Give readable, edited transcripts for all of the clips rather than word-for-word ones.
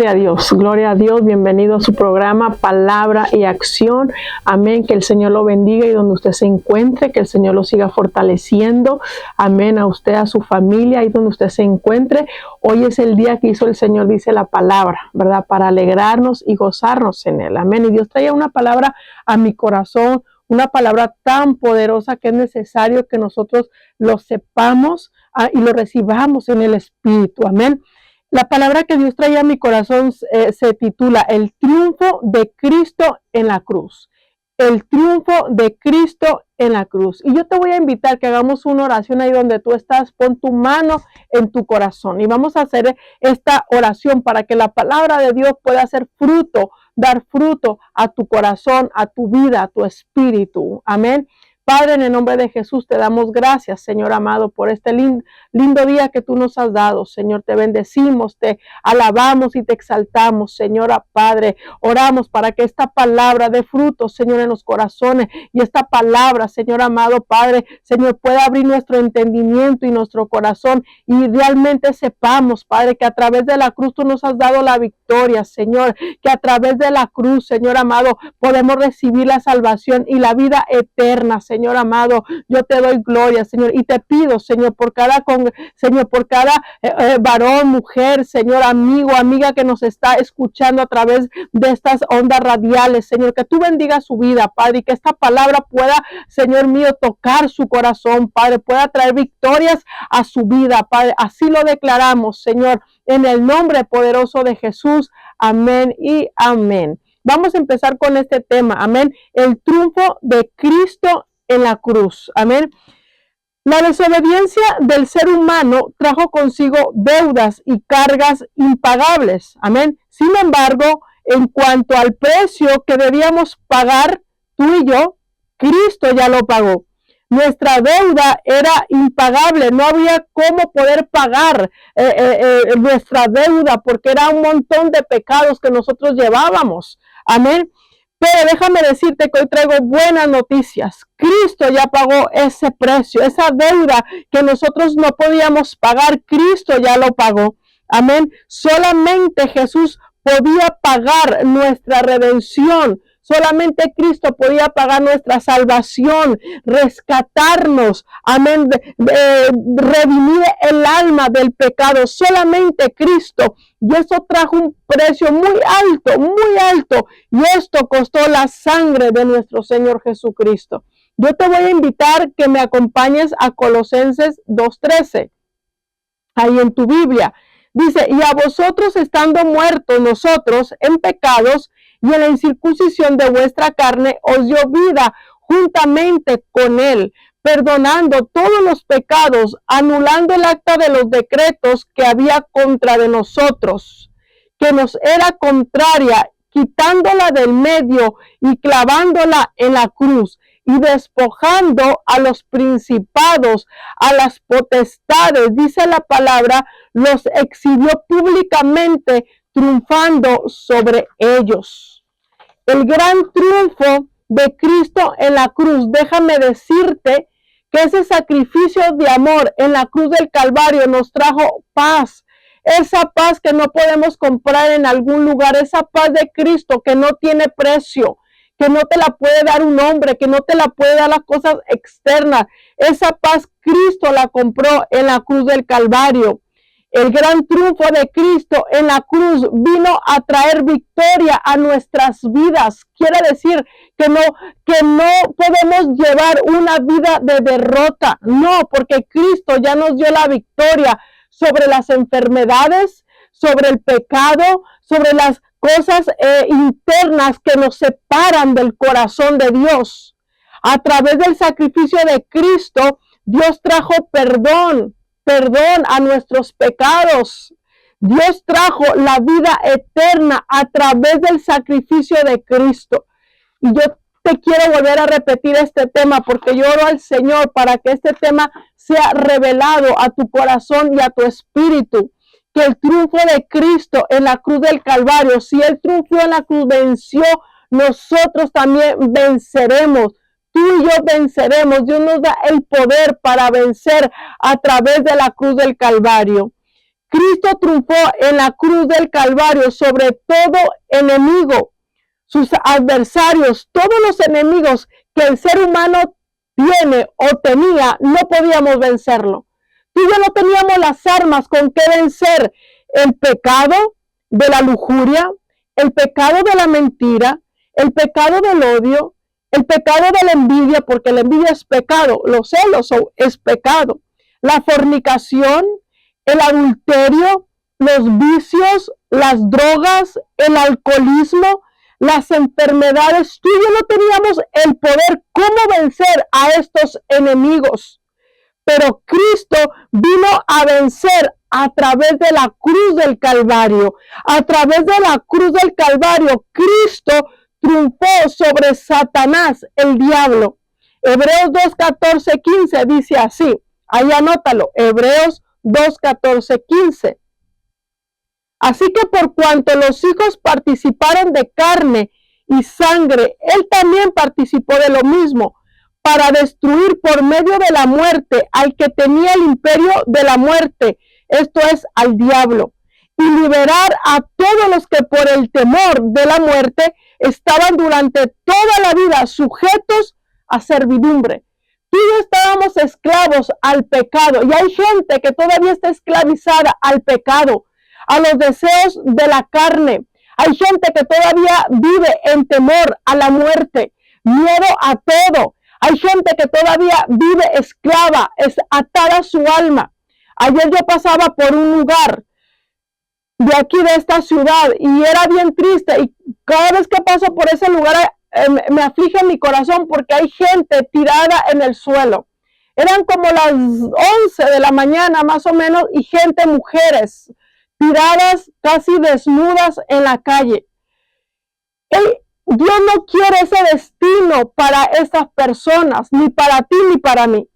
Gloria a Dios, bienvenido a su programa Palabra y Acción. Amén, que el Señor lo bendiga y donde usted se encuentre, que el Señor lo siga fortaleciendo. Amén, a usted, a su familia, ahí donde usted se encuentre. Hoy es el día que hizo el Señor, dice la palabra, ¿verdad? Para alegrarnos y gozarnos en Él. Amén, y Dios traía una palabra a mi corazón, una palabra tan poderosa que es necesario que nosotros lo sepamos y lo recibamos en el Espíritu. Amén. La palabra que Dios traía a mi corazón se titula El triunfo de Cristo en la cruz. El triunfo de Cristo en la cruz. Y yo te voy a invitar que hagamos una oración ahí donde tú estás. Pon tu mano en tu corazón y vamos a hacer esta oración para que la palabra de Dios pueda hacer fruto, dar fruto a tu corazón, a tu vida, a tu espíritu. Amén. Padre, en el nombre de Jesús te damos gracias, Señor amado, por este lindo día que tú nos has dado. Señor, te bendecimos, te alabamos y te exaltamos, Señor Padre. Oramos para que esta palabra dé fruto, Señor, en los corazones y esta palabra, Señor amado, Padre, Señor, pueda abrir nuestro entendimiento y nuestro corazón y realmente sepamos, Padre, que a través de la cruz tú nos has dado la victoria, Señor, que a través de la cruz, Señor amado, podemos recibir la salvación y la vida eterna, Señor amado. Yo te doy gloria, Señor, y te pido, Señor, por cada varón, mujer, Señor, amigo, amiga que nos está escuchando a través de estas ondas radiales, Señor, que tú bendiga su vida, Padre, y que esta palabra pueda, Señor mío, tocar su corazón, Padre, pueda traer victorias a su vida, Padre. Así lo declaramos, Señor, en el nombre poderoso de Jesús. Amén y amén. Vamos a empezar con este tema, amén. El triunfo de Cristo en la cruz, amén. La desobediencia del ser humano trajo consigo deudas y cargas impagables, amén. Sin embargo, en cuanto al precio que debíamos pagar tú y yo, Cristo ya lo pagó. Nuestra deuda era impagable, no había cómo poder pagar nuestra deuda porque era un montón de pecados que nosotros llevábamos, amén. Pero déjame decirte que hoy traigo buenas noticias. Cristo ya pagó ese precio, esa deuda que nosotros no podíamos pagar, Cristo ya lo pagó. Amén. Solamente Jesús podía pagar nuestra redención. Solamente Cristo podía pagar nuestra salvación, rescatarnos, amén, redimir el alma del pecado. Solamente Cristo. Y eso trajo un precio muy alto. Y esto costó la sangre de nuestro Señor Jesucristo. Yo te voy a invitar que me acompañes a Colosenses 2:13. Ahí en tu Biblia. Dice, y a vosotros estando muertos nosotros en pecados, y en la incircuncisión de vuestra carne os dio vida juntamente con él, perdonando todos los pecados, anulando el acta de los decretos que había contra de nosotros, que nos era contraria, quitándola del medio y clavándola en la cruz, y despojando a los principados, a las potestades, dice la palabra, los exhibió públicamente, triunfando sobre ellos. El gran triunfo de Cristo en la cruz, déjame decirte que ese sacrificio de amor en la cruz del Calvario nos trajo paz. Esa paz que no podemos comprar en algún lugar, esa paz de Cristo que no tiene precio, que no te la puede dar un hombre, que no te la puede dar las cosas externas. Esa paz Cristo la compró en la cruz del Calvario. El gran triunfo de Cristo en la cruz vino a traer victoria a nuestras vidas. Quiere decir que no podemos llevar una vida de derrota. No, porque Cristo ya nos dio la victoria sobre las enfermedades, sobre el pecado, sobre las cosas internas que nos separan del corazón de Dios. A través del sacrificio de Cristo, Dios trajo perdón a nuestros pecados. Dios trajo la vida eterna a través del sacrificio de Cristo. Y yo te quiero volver a repetir este tema porque yo oro al Señor para que este tema sea revelado a tu corazón y a tu espíritu. Que el triunfo de Cristo en la cruz del Calvario, si Él triunfó en la cruz, venció, nosotros también venceremos. Tú y yo venceremos. Dios nos da el poder para vencer a través de la cruz del Calvario. Cristo triunfó en la cruz del Calvario sobre todo enemigo, sus adversarios, todos los enemigos que el ser humano tiene o tenía, no podíamos vencerlo. Tú y yo no teníamos las armas con que vencer el pecado de la lujuria, el pecado de la mentira, el pecado del odio, el pecado de la envidia, porque la envidia es pecado, los celos es pecado, la fornicación, el adulterio, los vicios, las drogas, el alcoholismo, las enfermedades. Tú y yo no teníamos el poder cómo vencer a estos enemigos, pero Cristo vino a vencer a través de la cruz del Calvario. A través de la cruz del Calvario, Cristo triunfó sobre Satanás, el diablo. Hebreos 2, 14, 15 dice así. Ahí anótalo. Hebreos 2, 14, 15. Así que por cuanto los hijos participaron de carne y sangre, él también participó de lo mismo, para destruir por medio de la muerte al que tenía el imperio de la muerte, esto es, al diablo, y liberar a todos los que por el temor de la muerte estaban durante toda la vida sujetos a servidumbre. Tú y yo estábamos esclavos al pecado, y hay gente que todavía está esclavizada al pecado, a los deseos de la carne. Hay gente que todavía vive en temor a la muerte, miedo a todo. Hay gente que todavía vive esclava, es atada a su alma. Ayer yo pasaba por un lugar de aquí de esta ciudad y era bien triste, y cada vez que paso por ese lugar me aflige mi corazón porque hay gente tirada en el suelo. Eran como las 11 de la mañana más o menos, y gente, mujeres, tiradas casi desnudas en la calle. Dios no quiere ese destino para estas personas, ni para ti ni para mí.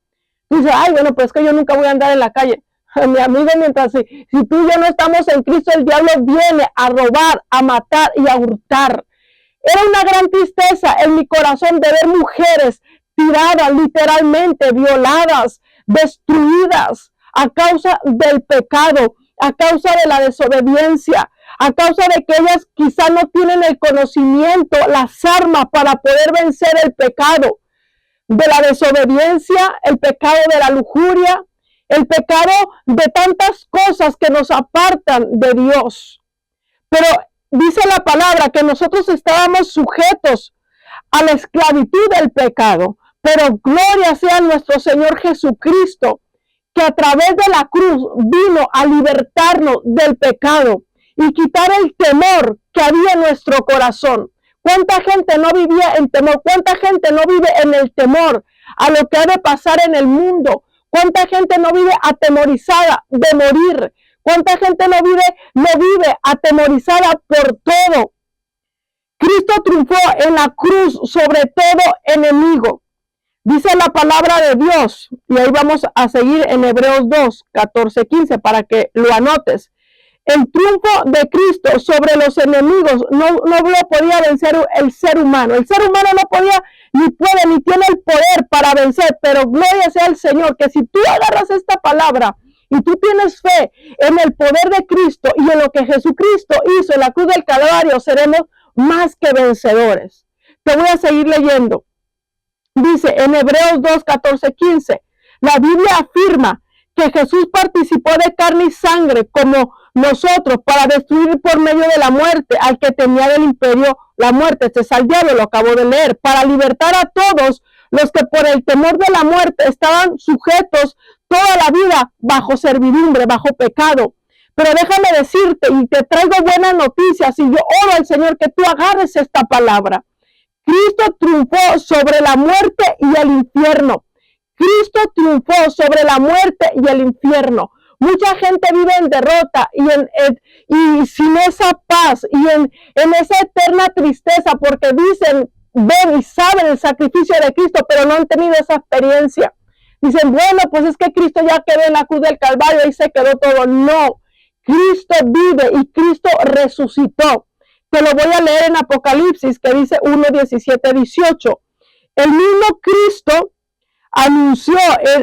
Dice, ay, bueno, pues es que yo nunca voy a andar en la calle. Mi amigo, mientras si tú y yo no estamos en Cristo, el diablo viene a robar, a matar y a hurtar. Era una gran tristeza en mi corazón de ver mujeres tiradas, literalmente violadas, destruidas a causa del pecado, a causa de la desobediencia, a causa de que ellas quizá no tienen el conocimiento, las armas para poder vencer el pecado de la desobediencia, el pecado de la lujuria, el pecado de tantas cosas que nos apartan de Dios. Pero dice la palabra que nosotros estábamos sujetos a la esclavitud del pecado, pero gloria sea nuestro Señor Jesucristo, que a través de la cruz vino a libertarnos del pecado y quitar el temor que había en nuestro corazón. ¿Cuánta gente no vivía en temor? ¿Cuánta gente no vive en el temor a lo que ha de pasar en el mundo? ¿Cuánta gente no vive atemorizada de morir? ¿Cuánta gente no vive atemorizada por todo? Cristo triunfó en la cruz sobre todo enemigo. Dice la palabra de Dios, y ahí vamos a seguir en Hebreos 2, 14, 15, para que lo anotes. El triunfo de Cristo sobre los enemigos no lo podía vencer el ser humano. El ser humano no podía, ni puede, ni tiene el poder para vencer, pero gloria sea al Señor, que si tú agarras esta palabra y tú tienes fe en el poder de Cristo y en lo que Jesucristo hizo en la cruz del Calvario, seremos más que vencedores. Te voy a seguir leyendo. Dice en Hebreos 2, 14, 15, la Biblia afirma que Jesús participó de carne y sangre como nosotros para destruir por medio de la muerte al que tenía del imperio la muerte. Este es al diablo, lo acabo de leer, para libertar a todos los que por el temor de la muerte estaban sujetos toda la vida bajo servidumbre, bajo pecado. Pero déjame decirte, y te traigo buenas noticias, y yo oro al Señor que tú agarres esta palabra. Cristo triunfó sobre la muerte y el infierno. Cristo triunfó sobre la muerte y el infierno. Mucha gente vive en derrota y sin esa paz y en esa eterna tristeza, porque dicen, ven y saben el sacrificio de Cristo, pero no han tenido esa experiencia. Dicen, bueno, pues es que Cristo ya quedó en la cruz del Calvario y se quedó todo. No, Cristo vive y Cristo resucitó. Te lo voy a leer en Apocalipsis, que dice 1, 17, 18. El mismo Cristo anunció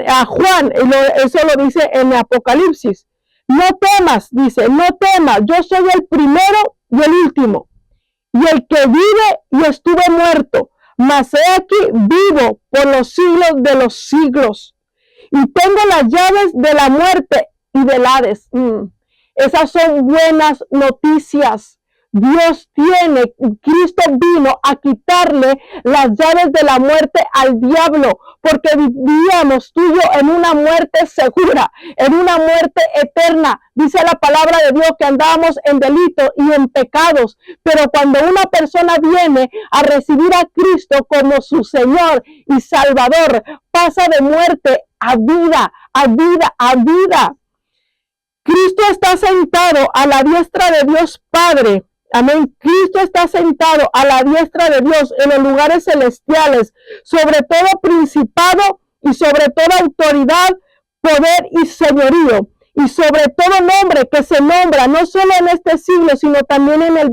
a Juan, eso lo dice en Apocalipsis, No temas, dice, no temas, yo soy el primero y el último, y el que vive y estuve muerto, mas he aquí vivo por los siglos de los siglos, y tengo las llaves de la muerte y del Hades. Esas son buenas noticias. Dios tiene, Cristo vino a quitarle las llaves de la muerte al diablo, porque vivíamos tú y yo en una muerte segura, en una muerte eterna. Dice la palabra de Dios que andábamos en delitos y en pecados, pero cuando una persona viene a recibir a Cristo como su Señor y Salvador, pasa de muerte a vida, a vida, a vida. Cristo está sentado a la diestra de Dios Padre. Amén. Cristo está sentado a la diestra de Dios en los lugares celestiales, sobre todo principado y sobre toda autoridad, poder y señorío, y sobre todo nombre que se nombra, no solo en este siglo, sino también en el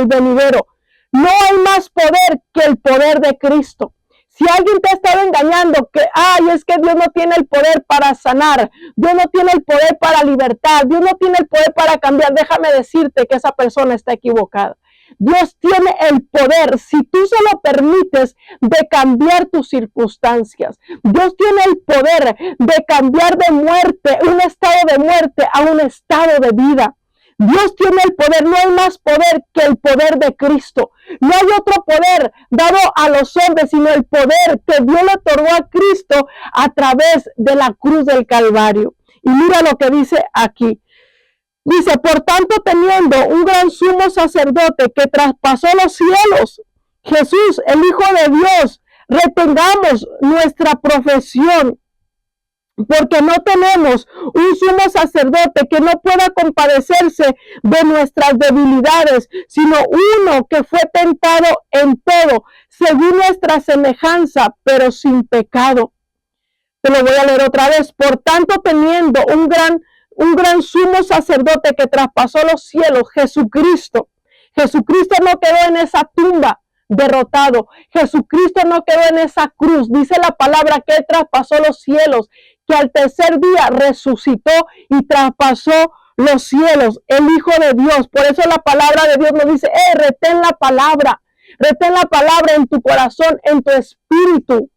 venidero. No hay más poder que el poder de Cristo. Si alguien te ha estado engañando que, es que Dios no tiene el poder para sanar, Dios no tiene el poder para libertar, Dios no tiene el poder para cambiar, déjame decirte que esa persona está equivocada. Dios tiene el poder, si tú se lo permites, de cambiar tus circunstancias. Dios tiene el poder de cambiar de muerte, un estado de muerte a un estado de vida. Dios tiene el poder, no hay más poder que el poder de Cristo. No hay otro poder dado a los hombres, sino el poder que Dios le otorgó a Cristo a través de la cruz del Calvario. Y mira lo que dice aquí. Dice, por tanto, teniendo un gran sumo sacerdote que traspasó los cielos, Jesús, el Hijo de Dios, retengamos nuestra profesión. Porque no tenemos un sumo sacerdote que no pueda compadecerse de nuestras debilidades, sino uno que fue tentado en todo, según nuestra semejanza, pero sin pecado. Te lo voy a leer otra vez. Por tanto, teniendo un gran sumo sacerdote que traspasó los cielos, Jesucristo. Jesucristo no quedó en esa tumba derrotado. Jesucristo no quedó en esa cruz. Dice la palabra que él traspasó los cielos, que al tercer día resucitó y traspasó los cielos, el Hijo de Dios. Por eso la palabra de Dios nos dice, retén la palabra en tu corazón, en tu espíritu.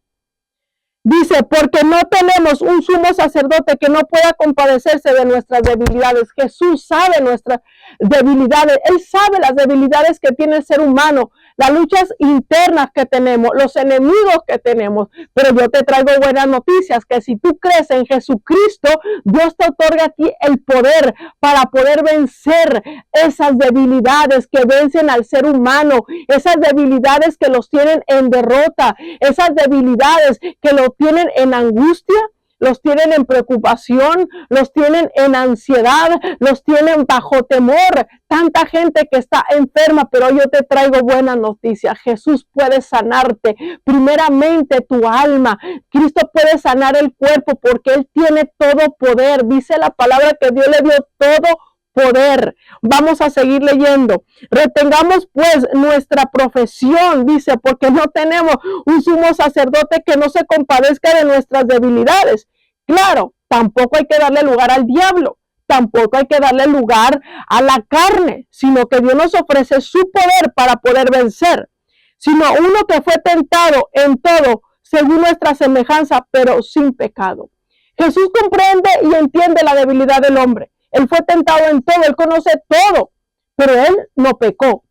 Dice, porque no tenemos un sumo sacerdote que no pueda compadecerse de nuestras debilidades. Jesús sabe nuestras debilidades. Él sabe las debilidades que tiene el ser humano, las luchas internas que tenemos, los enemigos que tenemos. Pero yo te traigo buenas noticias, que si tú crees en Jesucristo, Dios te otorga a ti el poder para poder vencer esas debilidades que vencen al ser humano, esas debilidades que los tienen en derrota, esas debilidades que lo tienen en angustia, los tienen en preocupación, los tienen en ansiedad, los tienen bajo temor. Tanta gente que está enferma, pero yo te traigo buenas noticias. Jesús puede sanarte, primeramente tu alma. Cristo puede sanar el cuerpo porque Él tiene todo poder. Dice la palabra que Dios le dio todo poder. Vamos a seguir leyendo. Retengamos pues nuestra profesión, dice, porque no tenemos un sumo sacerdote que no se compadezca de nuestras debilidades. Claro, tampoco hay que darle lugar al diablo, tampoco hay que darle lugar a la carne, sino que Dios nos ofrece su poder para poder vencer. Sino uno que fue tentado en todo, según nuestra semejanza, pero sin pecado. Jesús comprende y entiende la debilidad del hombre. Él fue tentado en todo, Él conoce todo, pero Él no pecó.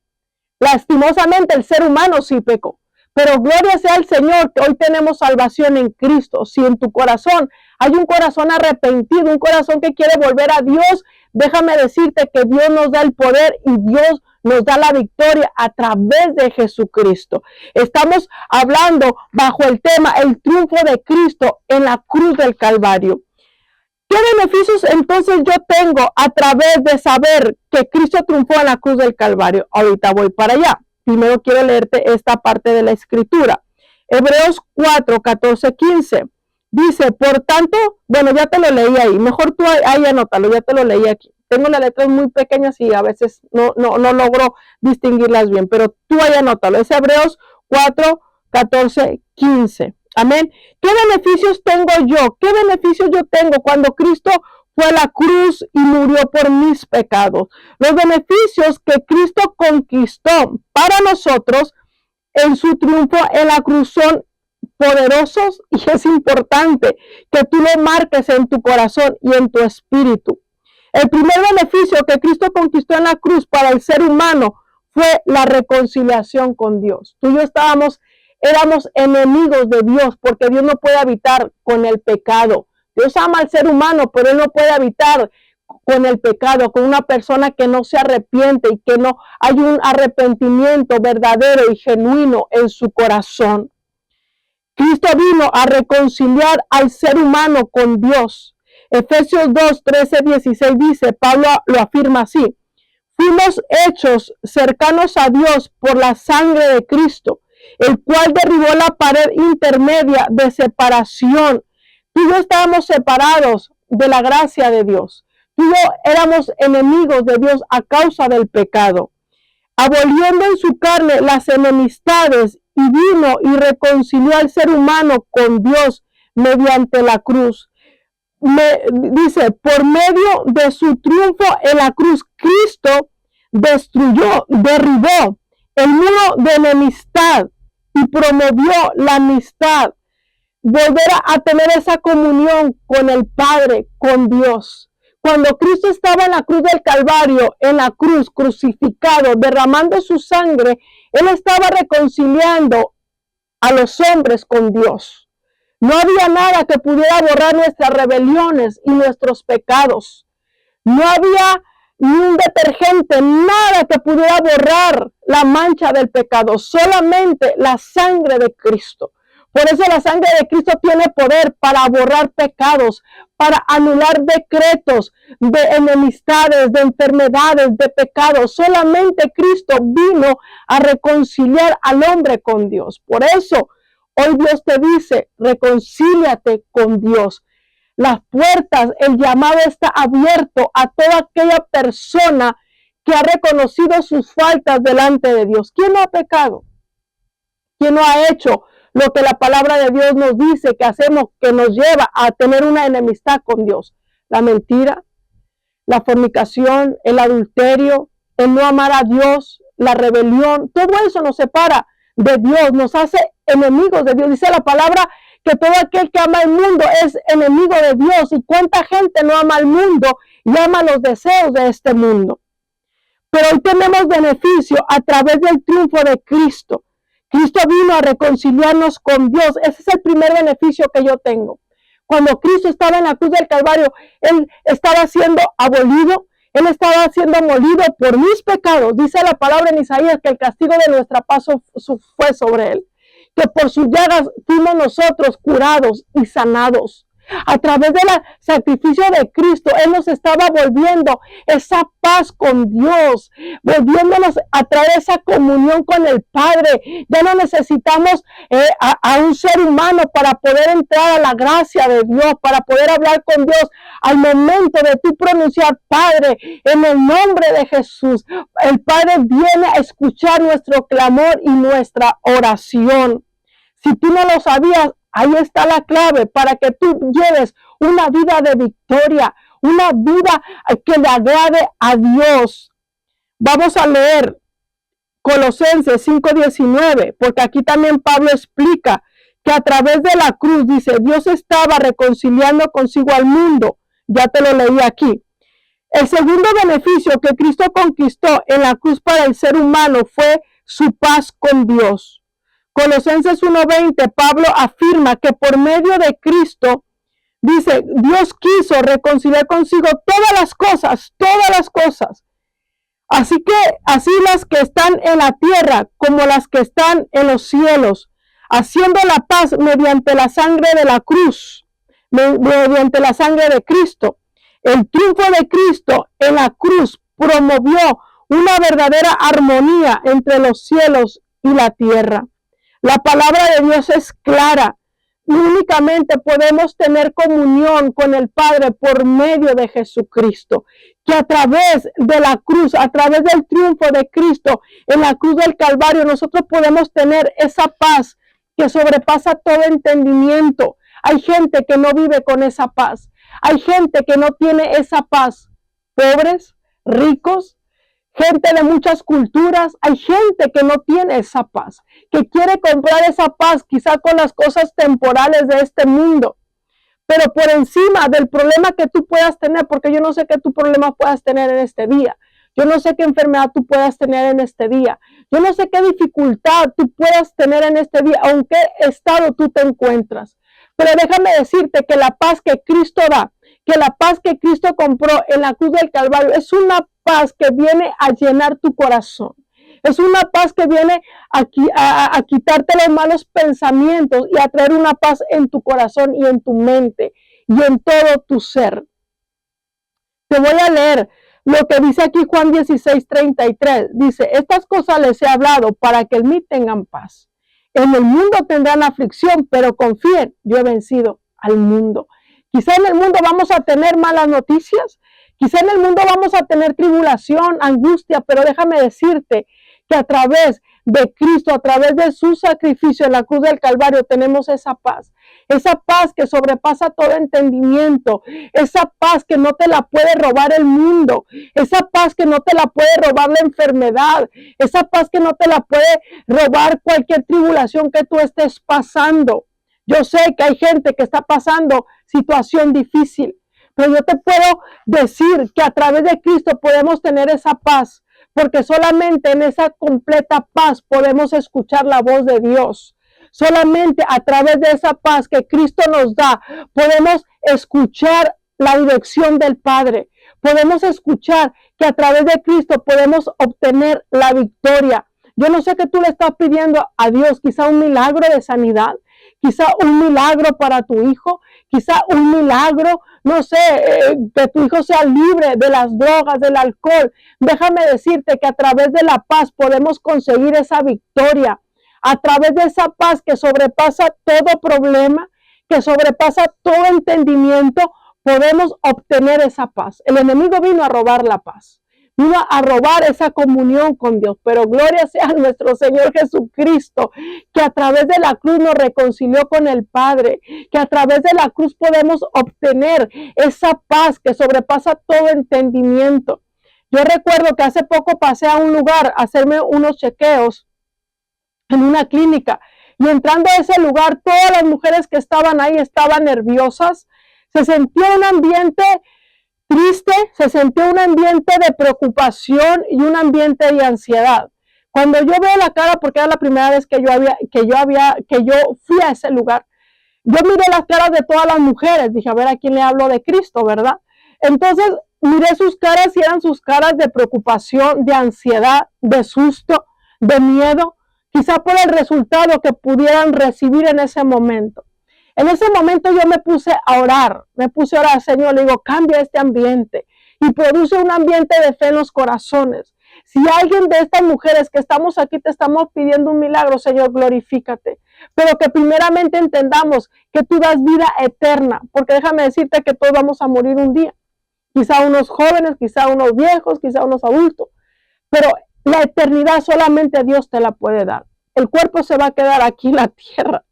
Lastimosamente el ser humano sí pecó. Pero gloria sea al Señor que hoy tenemos salvación en Cristo. Si en tu corazón hay un corazón arrepentido, un corazón que quiere volver a Dios, déjame decirte que Dios nos da el poder y Dios nos da la victoria a través de Jesucristo. Estamos hablando bajo el tema el triunfo de Cristo en la cruz del Calvario. ¿Qué beneficios entonces yo tengo a través de saber que Cristo triunfó en la cruz del Calvario? Ahorita voy para allá. Primero quiero leerte esta parte de la escritura. Hebreos 4, 14, 15. Dice, por tanto, bueno, ya te lo leí ahí. Mejor tú ahí anótalo, ya te lo leí aquí. Tengo las letras muy pequeñas y a veces no logro distinguirlas bien, pero tú ahí anótalo. Es Hebreos 4, 14, 15. Amén. ¿Qué beneficios tengo yo? ¿Qué beneficios yo tengo cuando Cristo fue a la cruz y murió por mis pecados. Los beneficios que Cristo conquistó para nosotros en su triunfo en la cruz son poderosos, y es importante que tú lo marques en tu corazón y en tu espíritu. El primer beneficio que Cristo conquistó en la cruz para el ser humano fue la reconciliación con Dios. Tú y yo éramos enemigos de Dios, porque Dios no puede habitar con el pecado. Dios ama al ser humano, pero Él no puede habitar con el pecado, con una persona que no se arrepiente y que no hay un arrepentimiento verdadero y genuino en su corazón. Cristo vino a reconciliar al ser humano con Dios. Efesios 2, 13, 16 dice, Pablo lo afirma así: fuimos hechos cercanos a Dios por la sangre de Cristo, el cual derribó la pared intermedia de separación. Tú y yo estábamos separados de la gracia de Dios. Tú y yo éramos enemigos de Dios a causa del pecado, aboliendo en su carne las enemistades, y vino y reconcilió al ser humano con Dios mediante la cruz. Dice, por medio de su triunfo en la cruz, Cristo derribó el muro de enemistad y promovió la amistad. Volver a tener esa comunión con el Padre, con Dios. Cuando Cristo estaba en la cruz del Calvario, en la cruz, crucificado, derramando su sangre, Él estaba reconciliando a los hombres con Dios. No había nada que pudiera borrar nuestras rebeliones y nuestros pecados. No había ni un detergente, nada que pudiera borrar la mancha del pecado, solamente la sangre de Cristo. Por eso la sangre de Cristo tiene poder para borrar pecados, para anular decretos de enemistades, de enfermedades, de pecados. Solamente Cristo vino a reconciliar al hombre con Dios. Por eso hoy Dios te dice, reconcíliate con Dios. Las puertas, el llamado está abierto a toda aquella persona que ha reconocido sus faltas delante de Dios. ¿Quién no ha pecado? ¿Quién no ha hecho lo que la palabra de Dios nos dice que hacemos, que nos lleva a tener una enemistad con Dios? La mentira, la fornicación, el adulterio, el no amar a Dios, la rebelión, todo eso nos separa de Dios, nos hace enemigos de Dios. Dice la palabra que todo aquel que ama el mundo es enemigo de Dios. ¿Y cuánta gente no ama al mundo y ama los deseos de este mundo? Pero hoy tenemos beneficio a través del triunfo de Cristo. Cristo vino a reconciliarnos con Dios. Ese es el primer beneficio que yo tengo. Cuando Cristo estaba en la cruz del Calvario, Él estaba siendo abolido, Él estaba siendo molido por mis pecados. Dice la palabra en Isaías que el castigo de nuestra paz fue sobre Él, que por sus llagas fuimos nosotros curados y sanados. A través del sacrificio de Cristo, Él nos estaba volviendo esa paz con Dios, volviéndonos a traer esa comunión con el Padre. Ya no necesitamos a un ser humano para poder entrar a la gracia de Dios, para poder hablar con Dios. Al momento de tú pronunciar Padre, en el nombre de Jesús, el Padre viene a escuchar nuestro clamor y nuestra oración. Si tú no lo sabías, ahí está la clave para que tú lleves una vida de victoria, una vida que le agrade a Dios. Vamos a leer Colosenses 5:19, porque aquí también Pablo explica que a través de la cruz, dice, Dios estaba reconciliando consigo al mundo. Ya te lo leí aquí. El segundo beneficio que Cristo conquistó en la cruz para el ser humano fue su paz con Dios. Colosenses 1:20, Pablo afirma que por medio de Cristo, dice, Dios quiso reconciliar consigo todas las cosas. Así las que están en la tierra como las que están en los cielos, haciendo la paz mediante la sangre de la cruz, mediante la sangre de Cristo. El triunfo de Cristo en la cruz promovió una verdadera armonía entre los cielos y la tierra. La palabra de Dios es clara. Únicamente podemos tener comunión con el Padre por medio de Jesucristo. Que a través de la cruz, a través del triunfo de Cristo en la cruz del Calvario, nosotros podemos tener esa paz que sobrepasa todo entendimiento. Hay gente que no vive con esa paz. Hay gente que no tiene esa paz. Pobres, ricos, gente de muchas culturas. Hay gente que no tiene esa paz, que quiere comprar esa paz quizá con las cosas temporales de este mundo. Pero por encima del problema que tú puedas tener, porque yo no sé qué tu problema puedas tener en este día. Yo no sé qué enfermedad tú puedas tener en este día. Yo no sé qué dificultad tú puedas tener en este día, en qué estado tú te encuentras. Pero déjame decirte que la paz que Cristo da, que la paz que Cristo compró en la cruz del Calvario, es una paz que viene a llenar tu corazón. Es una paz que viene a quitarte los malos pensamientos y a traer una paz en tu corazón y en tu mente y en todo tu ser. Te voy a leer lo que dice aquí Juan 16:33. Dice, estas cosas les he hablado para que en mí tengan paz. En el mundo tendrán aflicción, pero confíen, yo he vencido al mundo. Quizá en el mundo vamos a tener malas noticias, quizá en el mundo vamos a tener tribulación, angustia, pero déjame decirte que a través de Cristo, a través de su sacrificio en la cruz del Calvario, tenemos esa paz que sobrepasa todo entendimiento, esa paz que no te la puede robar el mundo, esa paz que no te la puede robar la enfermedad, esa paz que no te la puede robar cualquier tribulación que tú estés pasando. Yo sé que hay gente que está pasando situación difícil, pero yo te puedo decir que a través de Cristo podemos tener esa paz, porque solamente en esa completa paz podemos escuchar la voz de Dios. Solamente a través de esa paz que Cristo nos da, podemos escuchar la dirección del Padre. Podemos escuchar que a través de Cristo podemos obtener la victoria. Yo no sé qué tú le estás pidiendo a Dios, quizá un milagro de sanidad, quizá un milagro para tu hijo, quizá un milagro, no sé, que tu hijo sea libre de las drogas, del alcohol. Déjame decirte que a través de la paz podemos conseguir esa victoria. A través de esa paz que sobrepasa todo problema, que sobrepasa todo entendimiento, podemos obtener esa paz. El enemigo vino a robar la paz. Vino a robar esa comunión con Dios, pero gloria sea a nuestro Señor Jesucristo, que a través de la cruz nos reconcilió con el Padre, que a través de la cruz podemos obtener esa paz que sobrepasa todo entendimiento. Yo recuerdo que hace poco pasé a un lugar a hacerme unos chequeos en una clínica, y entrando a ese lugar, todas las mujeres que estaban ahí estaban nerviosas. Se sentía un ambiente triste, se sentía un ambiente de preocupación y un ambiente de ansiedad. Cuando yo veo la cara, porque era la primera vez que yo fui a ese lugar, yo miré las caras de todas las mujeres, dije, a ver a quién le hablo de Cristo, ¿verdad? Entonces miré sus caras y eran sus caras de preocupación, de ansiedad, de susto, de miedo, quizá por el resultado que pudieran recibir en ese momento. En ese momento yo me puse a orar, Señor, le digo, cambia este ambiente y produce un ambiente de fe en los corazones. Si alguien de estas mujeres que estamos aquí te estamos pidiendo un milagro, Señor, glorifícate. Pero que primeramente entendamos que tú das vida eterna, porque déjame decirte que todos vamos a morir un día. Quizá unos jóvenes, quizá unos viejos, quizá unos adultos, pero la eternidad solamente Dios te la puede dar. El cuerpo se va a quedar aquí en la tierra,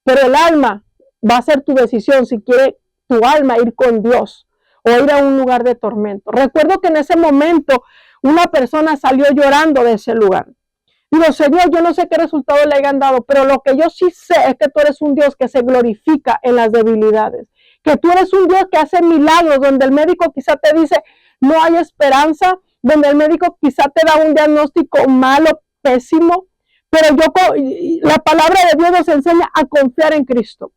pero el alma va a ser tu decisión si quiere tu alma ir con Dios o ir a un lugar de tormento. Recuerdo que en ese momento una persona salió llorando de ese lugar. Digo, Señor, yo no sé qué resultado le hayan dado, pero lo que yo sí sé es que tú eres un Dios que se glorifica en las debilidades, que tú eres un Dios que hace milagros, donde el médico quizá te dice, no hay esperanza, donde el médico quizá te da un diagnóstico malo, pésimo, pero la palabra de Dios nos enseña a confiar en Cristo.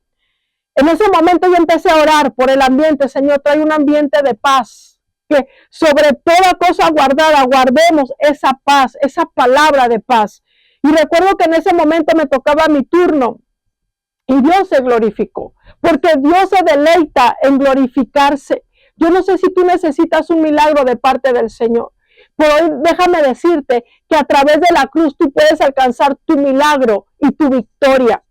En ese momento yo empecé a orar por el ambiente. Señor, trae un ambiente de paz, que sobre toda cosa guardada, guardemos esa paz, esa palabra de paz. Y recuerdo que en ese momento me tocaba mi turno y Dios se glorificó, porque Dios se deleita en glorificarse. Yo no sé si tú necesitas un milagro de parte del Señor, pero hoy déjame decirte que a través de la cruz tú puedes alcanzar tu milagro y tu victoria.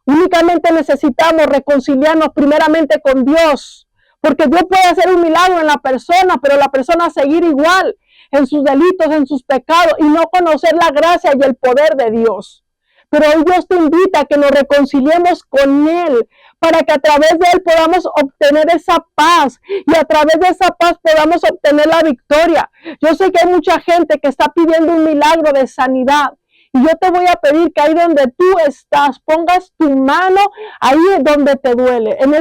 Únicamente necesitamos reconciliarnos primeramente con Dios, porque Dios puede hacer un milagro en la persona, pero la persona seguir igual en sus delitos, en sus pecados y no conocer la gracia y el poder de Dios. Pero hoy Dios te invita a que nos reconciliemos con Él para que a través de él podamos obtener esa paz y a través de esa paz podamos obtener la victoria. Yo sé que hay mucha gente que está pidiendo un milagro de sanidad. Y yo te voy a pedir que ahí donde tú estás, pongas tu mano ahí donde te duele, en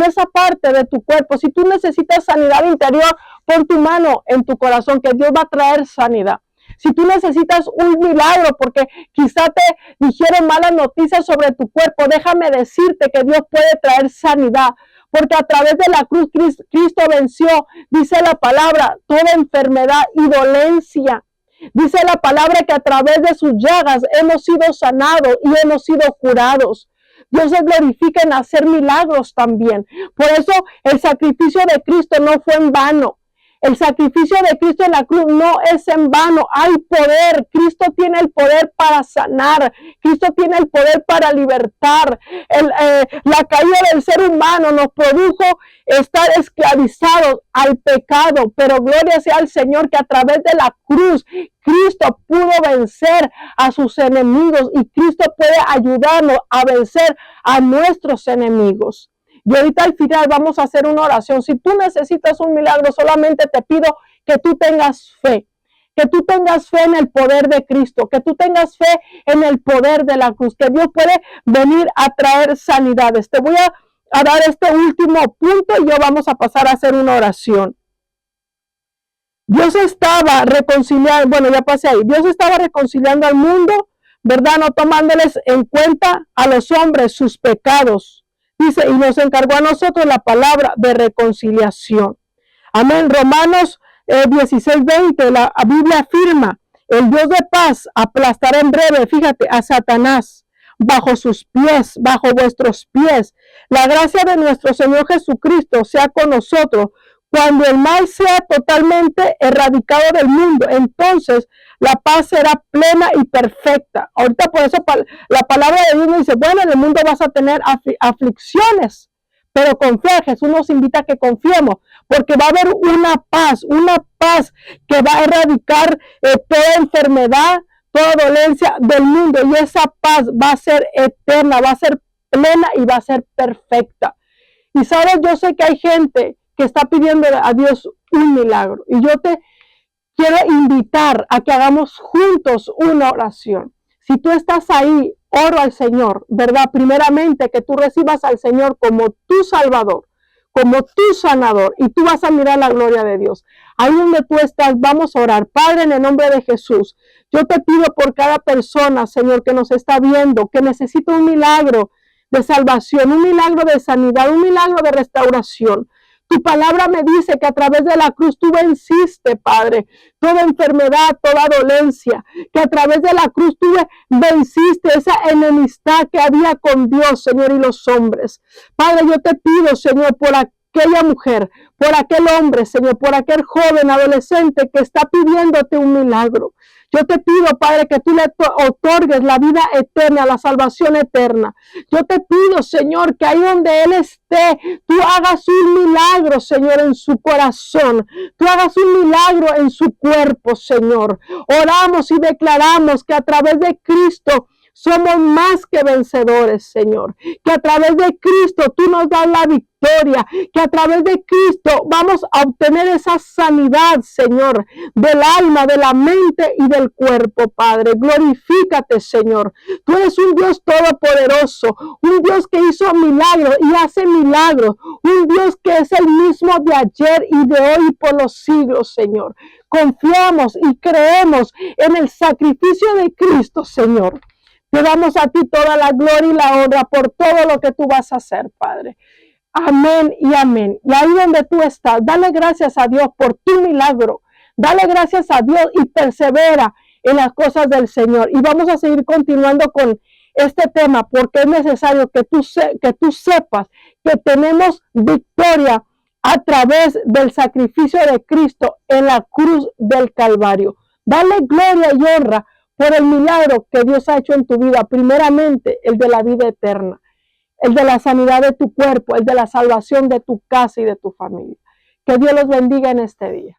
esa parte de tu cuerpo. Si tú necesitas sanidad interior, pon tu mano en tu corazón, que Dios va a traer sanidad. Si tú necesitas un milagro porque quizá te dijeron malas noticias sobre tu cuerpo, déjame decirte que Dios puede traer sanidad. Porque a través de la cruz Cristo venció, dice la palabra, toda enfermedad y dolencia. Dice la palabra que a través de sus llagas hemos sido sanados y hemos sido curados. Dios se glorifica en hacer milagros también. Por eso el sacrificio de Cristo no fue en vano. El sacrificio de Cristo en la cruz no es en vano. Hay poder. Cristo tiene el poder para sanar. Cristo tiene el poder para libertar. La caída del ser humano nos produjo estar esclavizados al pecado. Pero gloria sea al Señor que a través de la cruz Cristo pudo vencer a sus enemigos y Cristo puede ayudarnos a vencer a nuestros enemigos. Y ahorita al final vamos a hacer una oración. Si tú necesitas un milagro, solamente te pido que tú tengas fe. Que tú tengas fe en el poder de Cristo. Que tú tengas fe en el poder de la cruz. Que Dios puede venir a traer sanidades. Te voy a dar este último punto y yo vamos a pasar a hacer una oración. Dios estaba reconciliando, bueno, ya pasé ahí. Dios estaba reconciliando al mundo, ¿verdad? No tomándoles en cuenta a los hombres sus pecados. Dice, y nos encargó a nosotros la palabra de reconciliación. Amén. Romanos 16:20, la Biblia afirma, el Dios de paz aplastará en breve, fíjate, a Satanás bajo sus pies, bajo vuestros pies. La gracia de nuestro Señor Jesucristo sea con nosotros. Cuando el mal sea totalmente erradicado del mundo, entonces la paz será plena y perfecta. Ahorita por eso la palabra de Dios nos dice, bueno, en el mundo vas a tener aflicciones, pero confía. Jesús nos invita a que confiemos, porque va a haber una paz que va a erradicar toda enfermedad, toda dolencia del mundo, y esa paz va a ser eterna, va a ser plena y va a ser perfecta. Y sabes, yo sé que hay gente que está pidiendo a Dios un milagro. Y yo te quiero invitar a que hagamos juntos una oración. Si tú estás ahí, oro al Señor, ¿verdad? Primeramente que tú recibas al Señor como tu Salvador, como tu sanador, y tú vas a mirar la gloria de Dios. Ahí donde tú estás, vamos a orar. Padre, en el nombre de Jesús, yo te pido por cada persona, Señor, que nos está viendo, que necesita un milagro de salvación, un milagro de sanidad, un milagro de restauración. Tu palabra me dice que a través de la cruz tú venciste, Padre, toda enfermedad, toda dolencia, que a través de la cruz tú venciste esa enemistad que había con Dios, Señor, y los hombres. Padre, yo te pido, Señor, por aquella mujer, por aquel hombre, Señor, por aquel joven adolescente que está pidiéndote un milagro. Yo te pido, Padre, que tú le otorgues la vida eterna, la salvación eterna. Yo te pido, Señor, que ahí donde Él esté, tú hagas un milagro, Señor, en su corazón. Tú hagas un milagro en su cuerpo, Señor. Oramos y declaramos que a través de Cristo somos más que vencedores, Señor. Que a través de Cristo tú nos das la victoria. Que a través de Cristo vamos a obtener esa sanidad, Señor, del alma, de la mente y del cuerpo, Padre. Glorifícate, Señor. Tú eres un Dios todopoderoso, un Dios que hizo milagros y hace milagros, un Dios que es el mismo de ayer y de hoy y por los siglos, Señor. Confiamos y creemos en el sacrificio de Cristo, Señor. Te damos a ti toda la gloria y la honra por todo lo que tú vas a hacer, Padre. Amén y amén. Y ahí donde tú estás, dale gracias a Dios por tu milagro. Dale gracias a Dios y persevera en las cosas del Señor. Y vamos a seguir continuando con este tema porque es necesario que tú sepas que tenemos victoria a través del sacrificio de Cristo en la cruz del Calvario. Dale gloria y honra por el milagro que Dios ha hecho en tu vida, primeramente el de la vida eterna, el de la sanidad de tu cuerpo, el de la salvación de tu casa y de tu familia. Que Dios los bendiga en este día.